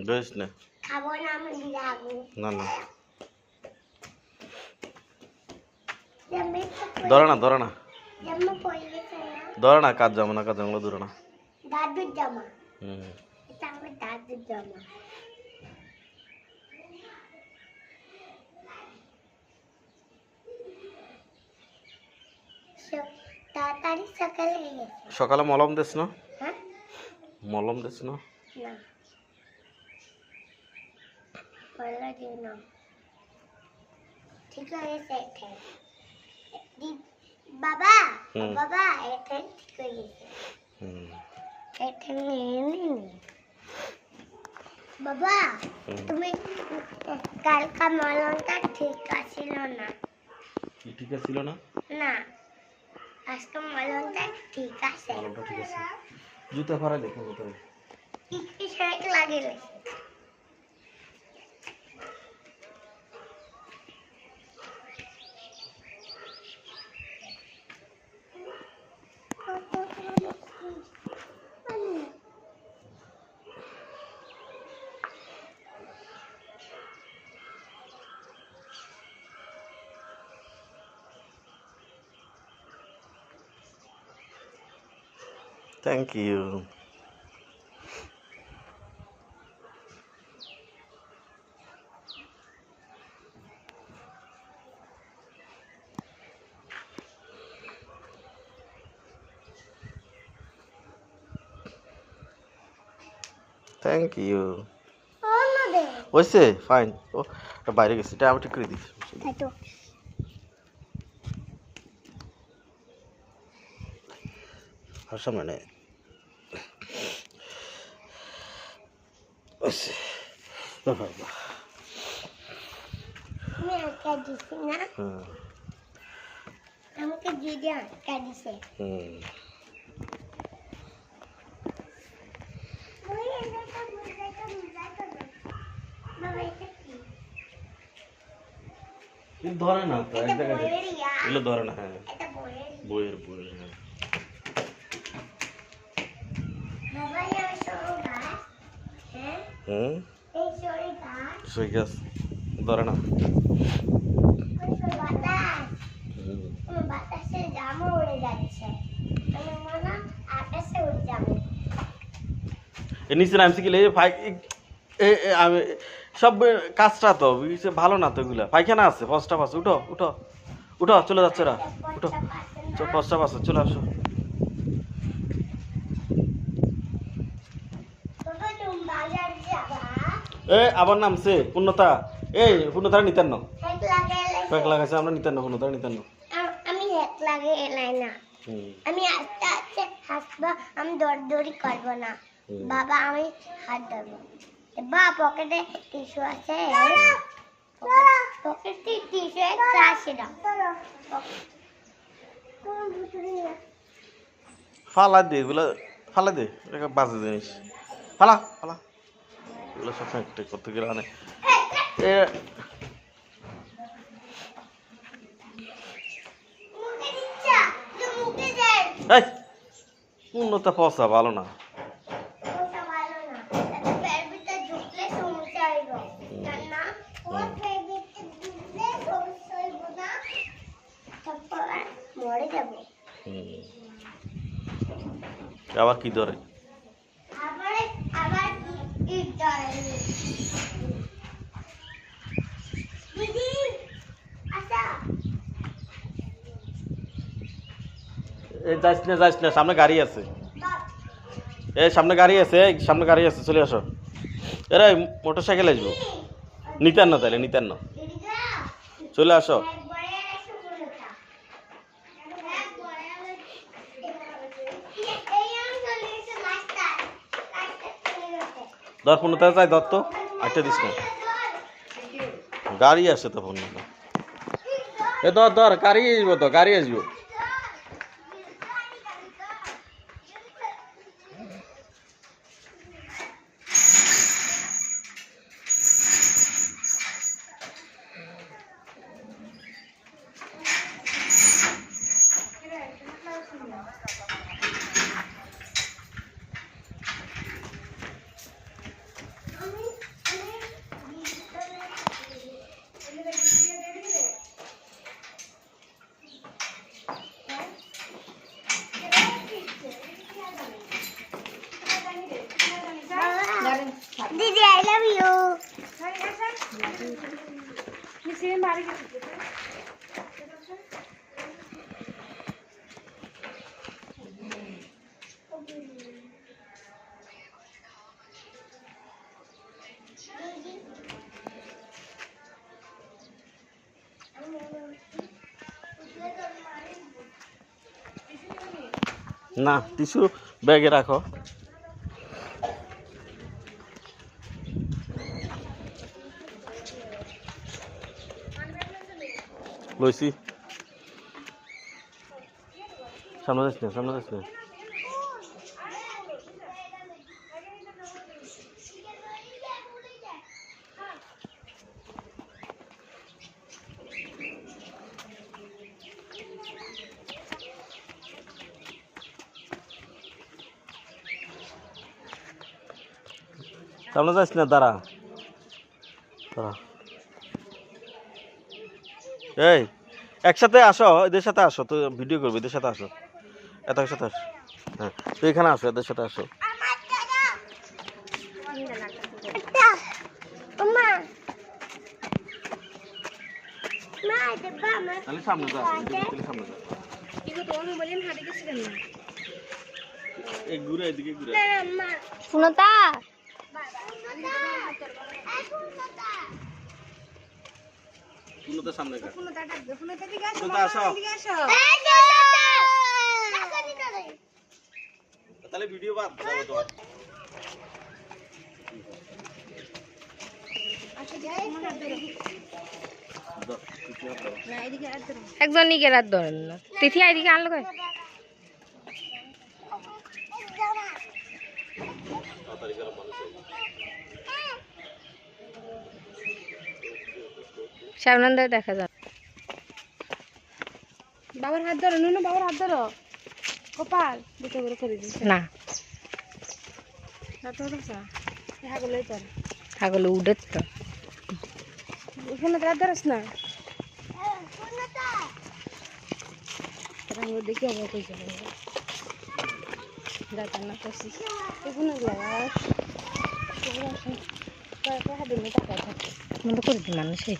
বেশ না না না ধরে না ধরে না ধরে না কাজ জামা না কাজ জামা ধরে না দাদুর জামা এটা আমার দাদুর জামা তাড়াতাড়ি সকালে গেছে সকালে মলম দিস না মলম দিস না বলা দিও না ঠিক হয়ে গেছে বাবা বাবা এটা ঠিক হয়ে গেছে এটা নিয়ে বাবা তুমি কালকা মলমটা ঠিক আছিল না কি ঠিক আছিল না না আজকে মলমটা ঠিক আছে মলমটা ঠিক আছে জুতা পরা দেখো তো কি শাক লাগিয়ে Thank you. Thank you. ওইসে ফাইন ও বাইরে গেছে এটা আমি ঠিক করে দিচ্ছি আর সামনে ওইসে বাবা আমি আটকা দিছি না আমাকে দিদি আটকা দিছে ধরে না তো এক জায়গায় এগুলো ধরে না হ্যাঁ বইয়ের বইয়ের হ্যাঁ গাছ ধরে না নিচে নামছি কি আমি সব কাজটা তো ভালো না তো এগুলা পায়খানা আছে পাঁচটা পাশে উঠো উঠো উঠো চলে যাচ্ছে এরা উঠো পাঁচটা পাশে চলে আসো আবার নামছে পূর্ণতা এই পূর্ণতা নিতেন না ফেক লাগাইছে আমরা নিতেন না পূর্ণতা নিতেন না আমি হেক লাগে এলাই না আমি আস্তে আস্তে হাসবো আমি দৌড়ি করবো না বাবা আমি হাত ধরবো বা পকেটে টিস্যু আছে পকেটে টিস্যু একটা আছে না ফালা দে এগুলো ফালা দে এটা বাজে জিনিস ফালা ফালা এগুলো সবসময় একটা করতে গেলে অনেক উন্নত ফসা ভালো না আবার কি ধরে যাইস না সামনে গাড়ি আছে সামনে গাড়ি আছে চলে আসো এরা মোটর সাইকেল আসবো নিতেন না তাহলে নিতেন না চলে আসো ধর পূর্ণতা যাই ধর তো আটটা দিস না গাড়ি আসে তো পূর্ণতা ধর গাড়ি আসবো তো গাড়ি আসবো না টিস্যু ব্যাগে রাখো। লইছি সামনে যাস না, সামনে যাস না। সামনে যাস না, দাঁড়া দাঁড়া। এই একসাথে আসো, এদের সাথে আসো, তো ভিডিও করবো, এদের সাথে আসো, এত একসাথে আসো। হ্যাঁ তো এখানে আসো, এদের সাথে আসো। তাহলে সামনে যা, সামনে যা। এই ঘুরে, এদিকে ঘুরে। সুনতা পুনতে সামনে যা। পুনতে আসো। তাহলে ভিডিও বাদ দাও তোমার। একজন নিকে রাত ধরেন না, তিথি আইদিকে আনলো কই সামনে দেখা যান। বাবার হাত ধরো, নুনু বাবার হাত ধরো, কপাল দুটো করে করে দিস না। ছাগলে উঠে তো ওখানে রাত ধরস না, দেখি অবাক হয়ে যাবে। যাতার না করছি এগুলো গ্লাস টাকা থাকে মনে করে দিই মানুষে।